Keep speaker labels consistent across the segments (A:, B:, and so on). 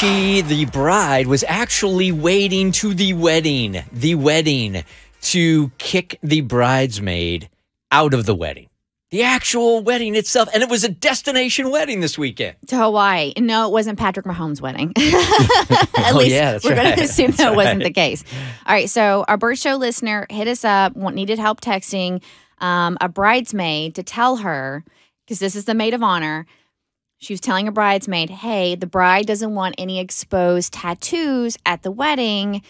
A: the bride, was actually waiting to the wedding to kick the bridesmaid out of the wedding. The actual wedding itself. And it was a destination wedding this weekend.
B: To Hawaii. No, it wasn't Patrick Mahomes' wedding.
A: At
B: least
A: yeah, that's
B: we're
A: right.
B: going to assume that wasn't the case. All right, so our Bert Show listener hit us up, needed help texting a bridesmaid to tell her, because this is the maid of honor, she was telling a bridesmaid, hey, the bride doesn't want any exposed tattoos at the wedding.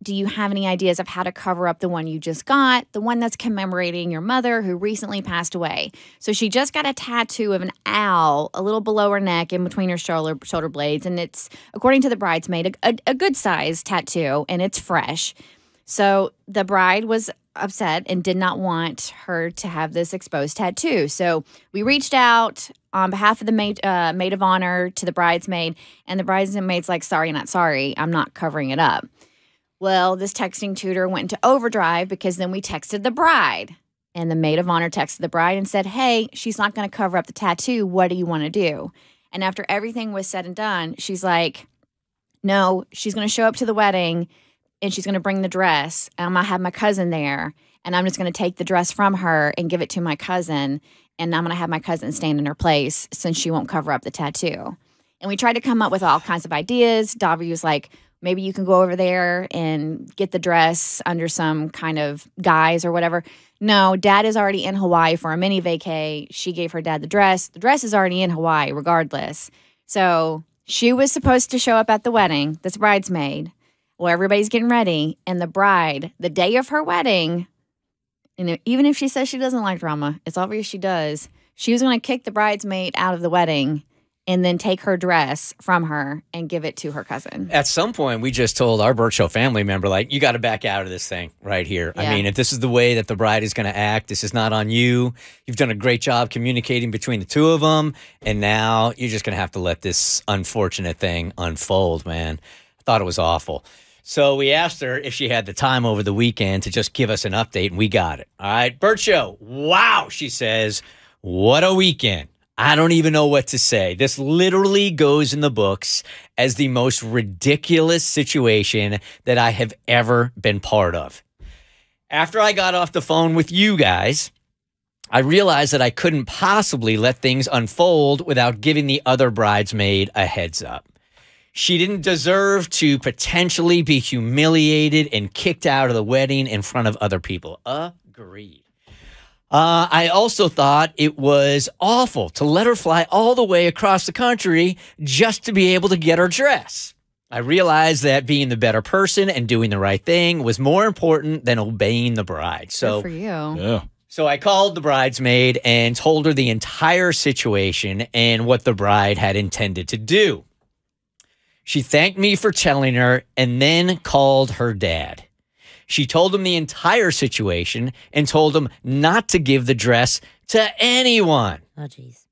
B: Do you have any ideas of how to cover up the one you just got, the one that's commemorating your mother who recently passed away? So she just got a tattoo of an owl a little below her neck in between her shoulder blades, and it's, according to the bridesmaid, a good size tattoo, and it's fresh. So the bride was upset and did not want her to have this exposed tattoo. So we reached out on behalf of the maid of honor to the bridesmaid, and the bridesmaid's like, sorry, not sorry, I'm not covering it up. Well, this texting tutor went into overdrive because then we texted the bride, and the maid of honor texted the bride and said, hey, she's not going to cover up the tattoo. What do you want to do? And after everything was said and done, she's like, no, she's going to show up to the wedding and she's going to bring the dress. And I'm going to have my cousin there, and I'm just going to take the dress from her and give it to my cousin. And I'm going to have my cousin stand in her place since she won't cover up the tattoo. And we tried to come up with all kinds of ideas. Davi was like, maybe you can go over there and get the dress under some kind of guise or whatever. No, Dad is already in Hawaii for a mini vacay. She gave her dad the dress. The dress is already in Hawaii regardless. So she was supposed to show up at the wedding, this bridesmaid, where everybody's getting ready. And the bride, the day of her wedding, and even if she says she doesn't like drama, it's obvious she does. She was going to kick the bridesmaid out of the wedding and then take her dress from her and give it to her cousin.
A: At some point, we just told our Bert Show family member, like, you got to back out of this thing right here. Yeah. I mean, if this is the way that the bride is going to act, this is not on you. You've done a great job communicating between the two of them, and now you're just going to have to let this unfortunate thing unfold, man. I thought it was awful. So we asked her if she had the time over the weekend to just give us an update, and we got it. All right, Bert Show, wow, she says, what a weekend. I don't even know what to say. This literally goes in the books as the most ridiculous situation that I have ever been part of. After I got off the phone with you guys, I realized that I couldn't possibly let things unfold without giving the other bridesmaid a heads up. She didn't deserve to potentially be humiliated and kicked out of the wedding in front of other people. Agreed. I also thought it was awful to let her fly all the way across the country just to be able to get her dress. I realized that being the better person and doing the right thing was more important than obeying the bride. So,
B: good for you.
C: Yeah.
A: So I called the bridesmaid and told her the entire situation and what the bride had intended to do. She thanked me for telling her and then called her dad. She told him the entire situation and told him not to give the dress to anyone.
D: Oh, jeez.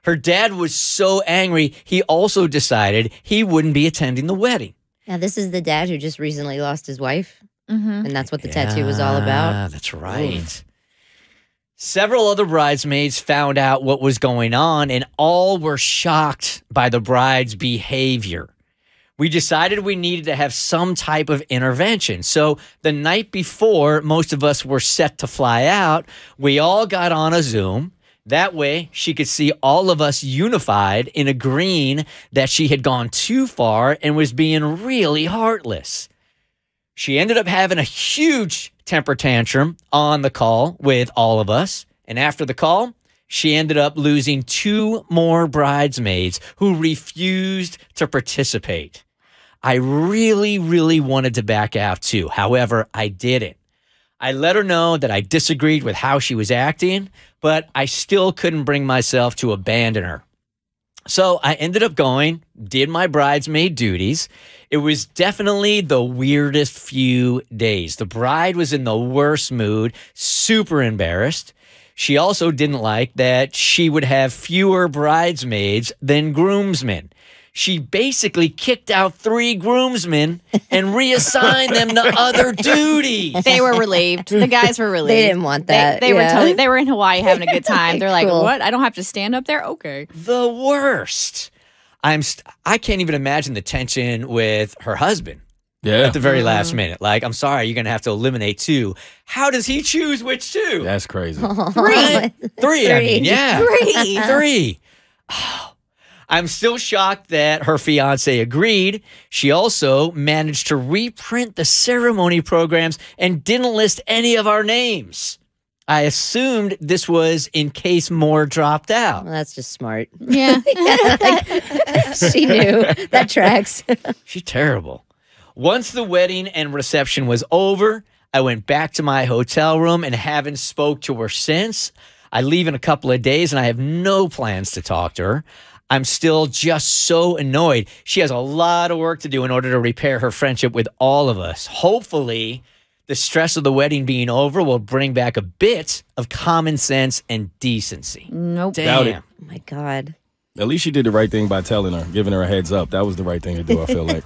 A: Her dad was so angry, he also decided he wouldn't be attending the wedding.
D: Now, this is the dad who just recently lost his wife,
B: Mm-hmm.
D: and that's what the tattoo was all about.
A: That's right. Oof. Several other bridesmaids found out what was going on, and all were shocked by the bride's behavior. We decided we needed to have some type of intervention. So the night before most of us were set to fly out, we all got on a Zoom. That way she could see all of us unified in agreeing that she had gone too far and was being really heartless. She ended up having a huge temper tantrum on the call with all of us. And after the call, she ended up losing 2 more bridesmaids who refused to participate. I really, really wanted to back out too. However, I didn't. I let her know that I disagreed with how she was acting, but I still couldn't bring myself to abandon her. So I ended up going, did my bridesmaid duties. It was definitely the weirdest few days. The bride was in the worst mood, super embarrassed. She also didn't like that she would have fewer bridesmaids than groomsmen. She basically kicked out 3 groomsmen and reassigned them to other duties.
B: They were relieved. The guys were relieved.
D: They didn't want that.
B: They were in Hawaii having a good time. They're like,
D: Cool.
B: what? I don't have to stand up there? Okay.
A: The worst. I can't even imagine the tension with her husband.
C: Yeah.
A: At the very last minute. Like, I'm sorry, you're going to have to eliminate 2. How does he choose which 2?
C: That's crazy.
A: 3. 3, I mean, yeah.
B: 3.
A: 3. I'm still shocked that her fiance agreed. She also managed to reprint the ceremony programs and didn't list any of our names. I assumed this was in case more dropped out.
D: Well, that's just smart.
B: Yeah.
D: She knew. That tracks.
A: She's terrible. Once the wedding and reception was over, I went back to my hotel room and haven't spoke to her since. I leave in a couple of days and I have no plans to talk to her. I'm still just so annoyed. She has a lot of work to do in order to repair her friendship with all of us. Hopefully, the stress of the wedding being over will bring back a bit of common sense and decency.
B: Nope.
C: Doubt it.
A: Damn.
D: Oh my God.
C: At least you did the right thing by telling her, giving her a heads up. That was the right thing to do, I feel like.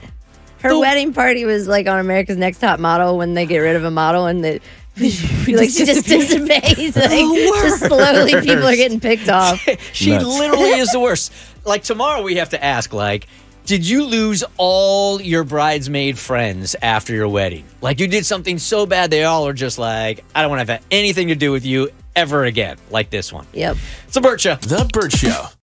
D: Her wedding party was like on America's Next Top Model when they get rid of a model and like she just dissipates. Like, just slowly people are getting picked off.
A: She
C: Nuts.
A: literally is the worst. Like, tomorrow we have to ask, like, did you lose all your bridesmaid friends after your wedding? Like, you did something so bad they all are just like, I don't want to have anything to do with you ever again, like this one.
D: Yep.
A: It's a Bert Show.
E: The Bert Show.